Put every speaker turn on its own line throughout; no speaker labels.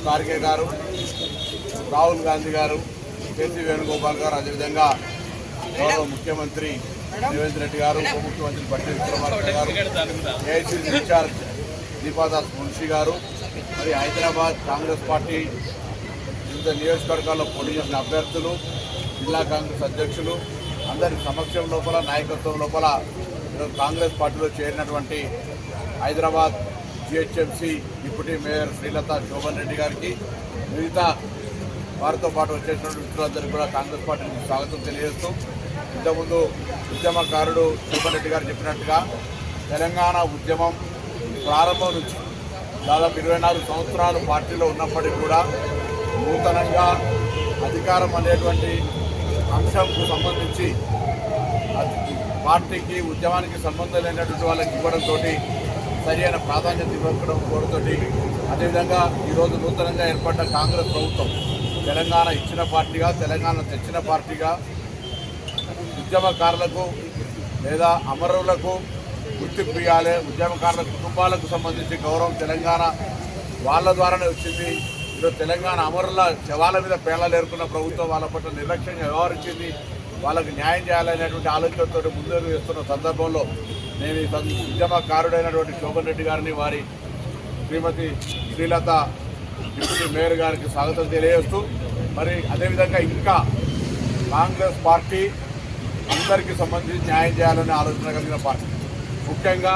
ఖార్గే గారు, రాహుల్ గాంధీ గారు, కేసీ వేణుగోపాల్ గారు, అదేవిధంగా గౌరవ ముఖ్యమంత్రి రేవంత్ రెడ్డి గారు, ఉప ముఖ్యమంత్రి బట్టి విక్రమార్క గారు, ఏఐసీసీ ఇన్ఛార్జ్ దీపాదాస్ మున్షి గారు, మరి హైదరాబాద్ కాంగ్రెస్ పార్టీ వివిధ నియోజకవర్గాల్లో పోటీ చేసిన అభ్యర్థులు, జిల్లా కాంగ్రెస్ అధ్యక్షులు అందరి సమక్షం లోపల, నాయకత్వం లోపల ఈరోజు కాంగ్రెస్ పార్టీలో చేరినటువంటి Hyderabad GHMC deputy mayor Srilatha Shobhan Reddy గారికి, మిగతా వారితో పాటు వచ్చేసినటువంటి మిత్రులందరికీ కూడా కాంగ్రెస్ పార్టీకి స్వాగతం తెలియజేస్తూ, ఇంతకుముందు ఉద్యమకారుడు శోభన్ రెడ్డి గారు చెప్పినట్టుగా తెలంగాణ ఉద్యమం ప్రారంభం నుంచి దాదాపు 24 సంవత్సరాలు పార్టీలో ఉన్నప్పటికీ కూడా నూతనంగా అధికారం అనేటువంటి అంశంకు సంబంధించి పార్టీకి ఉద్యమానికి సంబంధం లేనటువంటి వాళ్ళకి ఇవ్వడంతో సరి అయిన ప్రాధాన్యత ఇవ్వడం కోరుతోటి, అదేవిధంగా ఈరోజు నూతనంగా ఏర్పడ్డ కాంగ్రెస్ ప్రభుత్వం తెలంగాణ ఇచ్చిన పార్టీగా, తెలంగాణ తెచ్చిన పార్టీగా ఉద్యమకారులకు లేదా అమరులకు గుర్తింపు ఇవ్వాలి, ఉద్యమకారుల కుటుంబాలకు సంబంధించి గౌరవం తెలంగాణ వాళ్ళ ద్వారానే వచ్చింది. ఈరోజు తెలంగాణ అమరుల శవాల మీద పేలాలు ఏరుకున్న ప్రభుత్వం వాళ్ళ పట్ల నిర్లక్ష్యంగా వ్యవహరించింది. వాళ్ళకు న్యాయం చేయాలనేటువంటి ఆలోచనతో ముందుకు వేస్తున్న సందర్భంలో నేను ఈ ఉద్యమకారుడైనటువంటి శోభన్ రెడ్డి గారిని, వారి శ్రీమతి శ్రీలత డిప్యూటీ మేయర్ గారికి స్వాగతం తెలియజేస్తూ, మరి అదేవిధంగా ఇంకా కాంగ్రెస్ పార్టీ అందరికీ సంబంధించి న్యాయం చేయాలనే ఆలోచన కలిగిన పార్టీ, ముఖ్యంగా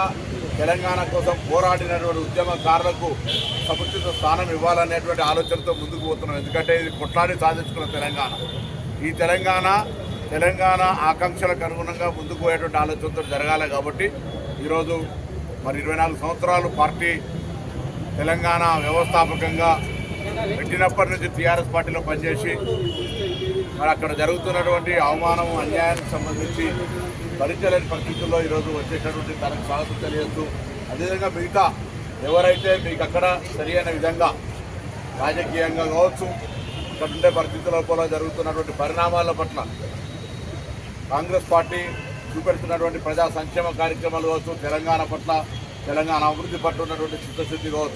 తెలంగాణ కోసం పోరాడినటువంటి ఉద్యమకారులకు సముచిత స్థానం ఇవ్వాలనేటువంటి ఆలోచనతో ముందుకు పోతున్నాం. ఎందుకంటే ఇది కొట్లాడి సాధించుకున్న తెలంగాణ, ఈ తెలంగాణ ఆకాంక్షలకు అనుగుణంగా ముందుకు పోయేటువంటి ఆలోచనతో జరగాలి. కాబట్టి ఈరోజు మరి 24 సంవత్సరాలు పార్టీ తెలంగాణ వ్యవస్థాపకంగా పెట్టినప్పటి నుంచి టీఆర్ఎస్ పార్టీలో పనిచేసి మరి అక్కడ జరుగుతున్నటువంటి అవమానం, అన్యాయానికి సంబంధించి భరించలేని పరిస్థితుల్లో ఈరోజు వచ్చేటటువంటి తనకు స్వాగతం తెలియజేస్తూ, అదేవిధంగా మిగతా ఎవరైతే మీకు అక్కడ సరి అయిన విధంగా రాజకీయంగా కావచ్చు, అక్కడ ఉండే పరిస్థితుల లోపల జరుగుతున్నటువంటి పరిణామాల పట్ల కాంగ్రెస్ పార్టీ చూపెడుతున్నటువంటి ప్రజా సంక్షేమ కార్యక్రమాలు కావచ్చు, తెలంగాణ పట్ల, తెలంగాణ అభివృద్ధి పట్ల ఉన్నటువంటి చిత్తశుద్ధి కావచ్చు,